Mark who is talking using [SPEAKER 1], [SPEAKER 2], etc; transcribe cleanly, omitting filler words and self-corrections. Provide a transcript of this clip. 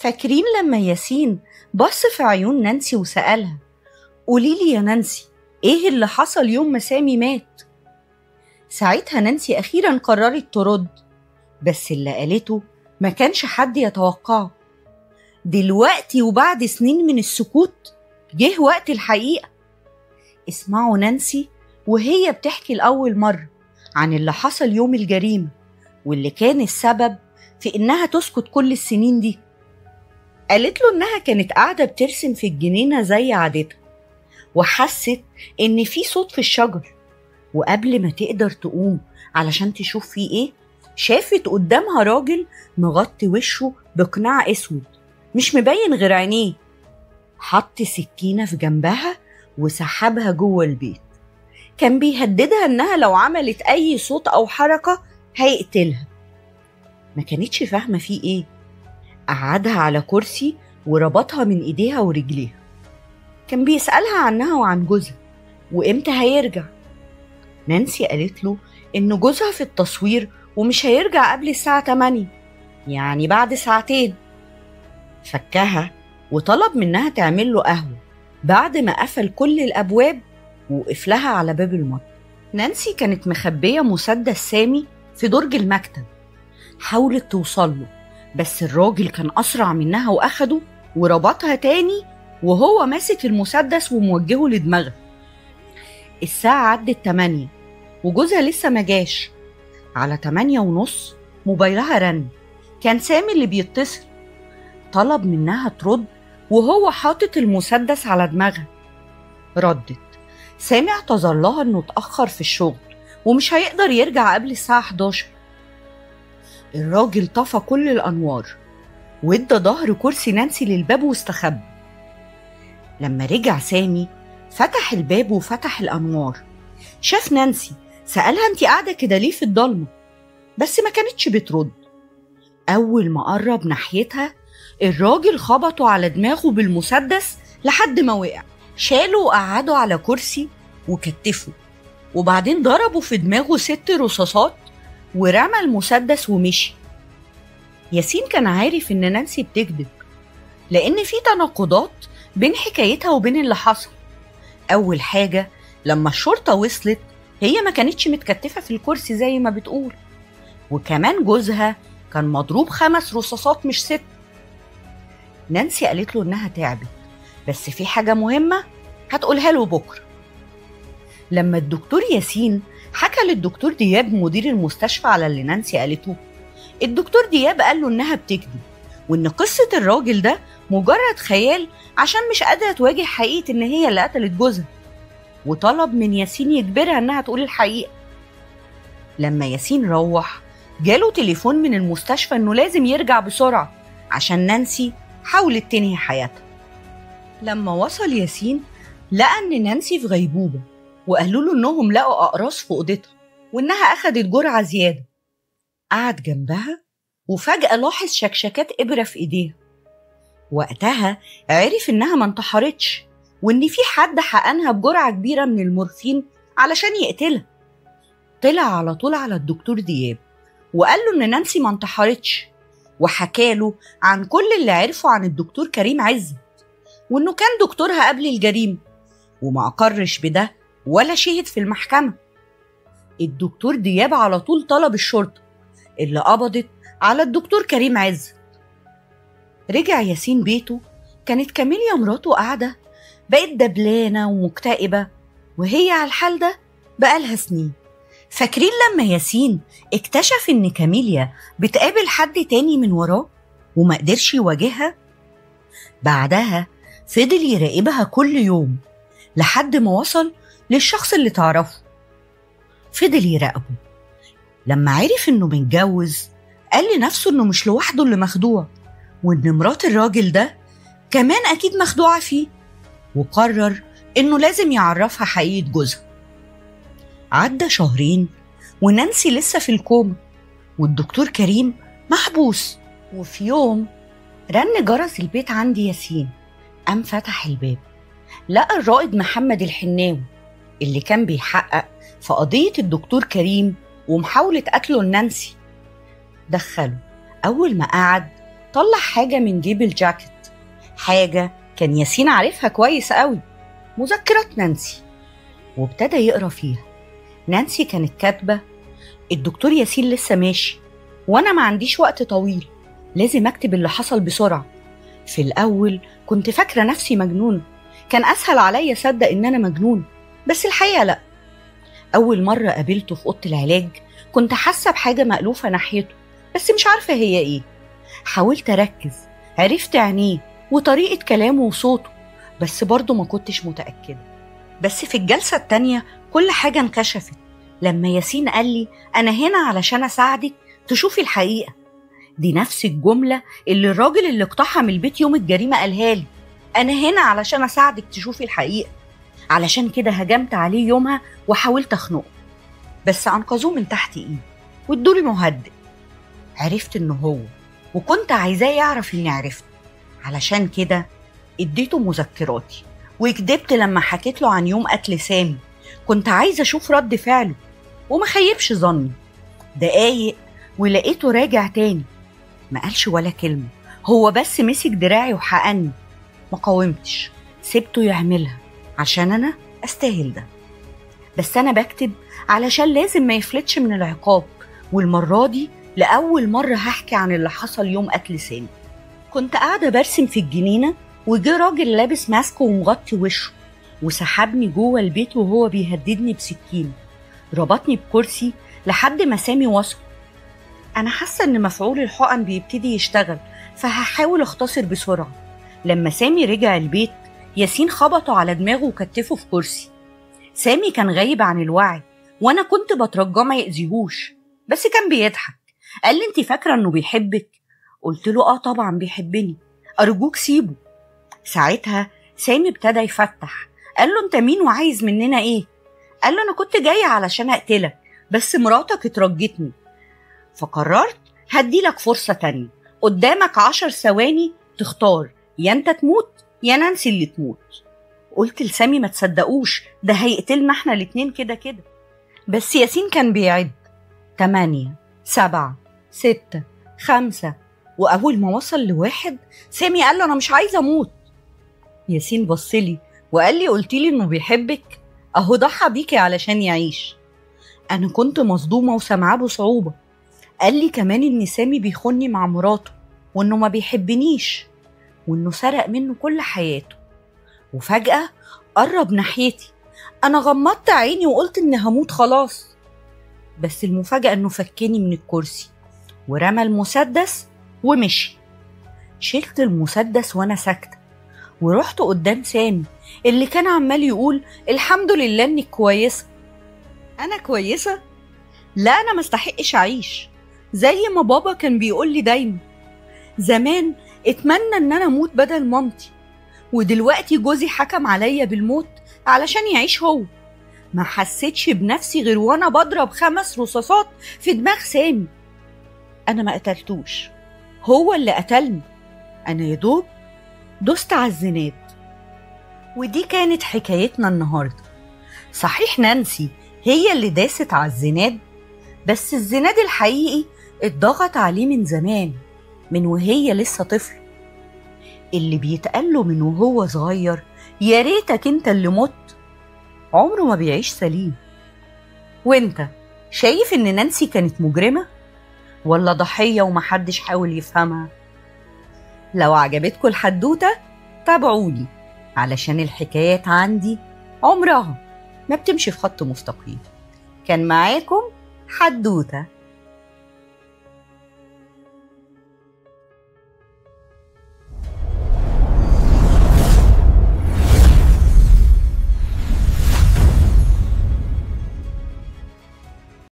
[SPEAKER 1] فاكرين لما ياسين بص في عيون نانسي وسألها: قوليلي يا نانسي، ايه اللي حصل يوم ما سامي مات؟ ساعتها نانسي أخيرا قررت ترد، بس اللي قالته ما كانش حد يتوقعه. دلوقتي وبعد سنين من السكوت جه وقت الحقيقة. اسمعوا نانسي وهي بتحكي لأول مرة عن اللي حصل يوم الجريمة واللي كان السبب في إنها تسكت كل السنين دي. قالت له إنها كانت قاعدة بترسم في الجنينة زي عادتها، وحست إن في صوت في الشجر، وقبل ما تقدر تقوم علشان تشوف فيه إيه، شافت قدامها راجل مغطي وشه بقناع أسود مش مبين غير عينيه. حط سكينة في جنبها وسحبها جوه البيت. كان بيهددها إنها لو عملت أي صوت أو حركة هيقتلها. ما كانتش فاهمة فيه إيه. قعدها على كرسي وربطها من إيديها ورجليها. كان بيسألها عنها وعن جوزها وإمتى هيرجع. نانسي قالت له إن جوزها في التصوير ومش هيرجع قبل الساعة 8، يعني بعد ساعتين. فكها وطلب منها تعمل له قهوة بعد ما قفل كل الأبواب ووقف لها على باب المطبخ. نانسي كانت مخبية مسدس سامي في درج المكتب. حاولت توصل له، بس الراجل كان أسرع منها وأخده وربطها تاني وهو ماسك المسدس وموجهه لدماغها. الساعة عدت 8 وجوزها لسه ما جاش. على 8:30 موبايلها رن. كان سامي اللي بيتصل. طلب منها ترد وهو حاطط المسدس على دماغها. ردت. سامي اعتذر لها انه اتأخر في الشغل ومش هيقدر يرجع قبل الساعة 11. الراجل طفى كل الأنوار وادى ظهر كرسي نانسي للباب واستخبى. لما رجع سامي فتح الباب وفتح الأنوار. شاف نانسي، سألها: انتي قاعدة كده ليه في الضلمة؟ بس ما كانتش بترد. أول ما قرب ناحيتها الراجل خبطه على دماغه بالمسدس لحد ما وقع. شاله وقعده على كرسي وكتفه، وبعدين ضربه في دماغه 6 رصاصات ورمى المسدس ومشي. ياسين كان عارف إن نانسي بتكذب، لأن في تناقضات بين حكايتها وبين اللي حصل. أول حاجة، لما الشرطة وصلت هي ما كانتش متكتفة في الكرسي زي ما بتقول، وكمان جوزها كان مضروب 5 رصاصات مش 6. نانسي قالت له إنها تعبت، بس في حاجة مهمة هتقولها له بكرة. لما الدكتور ياسين حكى للدكتور دياب مدير المستشفى على اللي نانسي قالته، الدكتور دياب قال له إنها بتكذب وإن قصة الراجل ده مجرد خيال عشان مش قادرة تواجه حقيقة إن هي اللي قتلت جوزها، وطلب من ياسين يجبرها إنها تقول الحقيقة. لما ياسين روح جاله تليفون من المستشفى إنه لازم يرجع بسرعة عشان نانسي حاولت تنهي حياتها. لما وصل ياسين لقى إن نانسي في غيبوبة، وقالوا له إنهم لقوا أقراص في أوضتها وإنها أخدت جرعة زيادة. قعد جنبها وفجأة لاحظ شكشكات إبرة في إيديها. وقتها عرف إنها ما انتحرتش، وإن في حد حقنها بجرعة كبيرة من المورفين علشان يقتلها. طلع على طول على الدكتور دياب وقال له إن نانسي ما انتحرتش، وحكاله عن كل اللي عرفه عن الدكتور كريم عزت، وإنه كان دكتورها قبل الجريمة وما أقرش بده ولا شهد في المحكمة. الدكتور دياب على طول طلب الشرطة اللي قبضت على الدكتور كريم عزت. رجع ياسين بيته. كانت كاميليا مراته قاعدة بقت دبلانة ومكتئبة، وهي على الحال ده بقالها سنين. فاكرين لما ياسين اكتشف إن كاميليا بتقابل حد تاني من وراه وما قدرش يواجهها؟ بعدها فضل يراقبها كل يوم لحد ما وصل للشخص اللي تعرفه. فضل يراقبه. لما عرف إنه متجوز قال لنفسه إنه مش لوحده اللي مخدوع، وإن مرات الراجل ده كمان أكيد مخدوعة فيه، وقرر إنه لازم يعرفها حقيقة جوزها. عدى 2 شهر ونانسي لسه في الكوما، والدكتور كريم محبوس. وفي يوم رن جرس البيت عند ياسين. قام فتح الباب، لقى الرائد محمد الحناوي اللي كان بيحقق في قضية الدكتور كريم ومحاولة قتله لنانسي. دخله. أول ما قعد طلع حاجة من جيب الجاكيت، حاجة كان ياسين عارفها كويس قوي، مذكرات نانسي، وابتدى يقرأ فيها. نانسي كانت كاتبة: الدكتور ياسين لسه ماشي وأنا ما عنديش وقت طويل، لازم أكتب اللي حصل بسرعة. في الأول كنت فاكرة نفسي مجنونة، كان أسهل عليا أصدق إن أنا مجنونة، بس الحقيقة لأ. أول مرة قابلته في أوضة العلاج كنت حاسة بحاجة مألوفة ناحيته، بس مش عارفة هي إيه. حاولت أركز، عرفت عينيه وطريقة كلامه وصوته، بس برضه ما كنتش متأكدة. بس في الجلسة التانية كل حاجة انكشفت لما ياسين قال لي: أنا هنا علشان أساعدك تشوفي الحقيقة. دي نفس الجملة اللي الراجل اللي اقتحم البيت يوم الجريمة قالها لي: أنا هنا علشان أساعدك تشوفي الحقيقة. علشان كده هجمت عليه يومها وحاولت أخنقه، بس أنقذوه من تحت إيدي وادولي مهدئ. عرفت إنه هو، وكنت عايزاه يعرف إني عرفت. علشان كده اديته مذكراتي وكدبت لما حكيت له عن يوم قتل سامي. كنت عايزة أشوف رد فعله وما خيبش ظني. دقايق ولقيته راجع تاني، ما قالش ولا كلمة، هو بس مسك دراعي وحقني. ما قاومتش، سبته يعملها عشان أنا أستاهل ده. بس أنا بكتب علشان لازم ما يفلتش من العقاب، والمرة دي لأول مرة هحكي عن اللي حصل يوم قتل سامي. كنت قاعدة برسم في الجنينة وجه راجل لابس ماسك ومغطي وشه وسحبني جوه البيت وهو بيهددني بسكين. ربطني بكرسي لحد ما سامي وصل. أنا حاسة إن مفعول الحقن بيبتدي يشتغل، فهحاول أختصر بسرعة. لما سامي رجع البيت ياسين خبطه على دماغه وكتفه في كرسي. سامي كان غايب عن الوعي وأنا كنت بترجاه ما يأذيهوش، بس كان بيضحك. قال لي: أنت فاكرة إنه بيحبك؟ قلت له: آه طبعا بيحبني، أرجوك سيبه. ساعتها سامي ابتدى يفتح، قال له: أنت مين وعايز مننا إيه؟ قال له: أنا كنت جاي علشان أقتلك، بس مراتك اترجتني، فقررت هديلك فرصة تانية، قدامك 10 ثواني تختار، يا أنت تموت يا نانسي اللي تموت. قلت لسامي: ما تصدقوش، ده هيقتلنا احنا الاتنين كده كده. بس ياسين كان بيعد: 8 7 6 5، وأول ما وصل ل1 سامي قال له: أنا مش عايزة أموت. ياسين بصلي وقال لي: قلتيلي إنه بيحبك، أهو ضحى بيكي علشان يعيش. أنا كنت مصدومة وسامعاه بصعوبة. قال لي كمان إن سامي بيخوني مع مراته، وإنه ما بيحبنيش، وإنه سرق منه كل حياته. وفجأة قرب ناحيتي، أنا غمضت عيني وقلت إني هموت خلاص. بس المفاجأة إنه فكني من الكرسي ورمى المسدس ومشي. شلت المسدس وأنا ساكتة ورحت قدام سامي اللي كان عمال يقول: الحمد لله إنك كويسة. أنا كويسة؟ لا، أنا مستحقش أعيش، زي ما بابا كان بيقول لي دايما. زمان اتمنى إن أنا أموت بدل مامتي، ودلوقتي جوزي حكم عليا بالموت علشان يعيش هو. ما حسيتش بنفسي غير وأنا بضرب 5 رصاصات في دماغ سامي. أنا ما قتلتوش، هو اللي قتلني. أنا يدوب دوست على الزناد. ودي كانت حكايتنا النهاردة. صحيح نانسي هي اللي داست على الزناد، بس الزناد الحقيقي اتضغط عليه من زمان، من وهي لسه طفل. اللي بيتقاله من وهو صغير: يا ريتك انت اللي مت، عمره ما بيعيش سليم. وانت شايف ان نانسي كانت مجرمة ولا ضحية ومحدش حاول يفهمها؟ لو عجبتكم الحدوتة تابعوني، علشان الحكايات عندي عمرها ما بتمشي في خط مستقيم. كان معاكم حدوتة.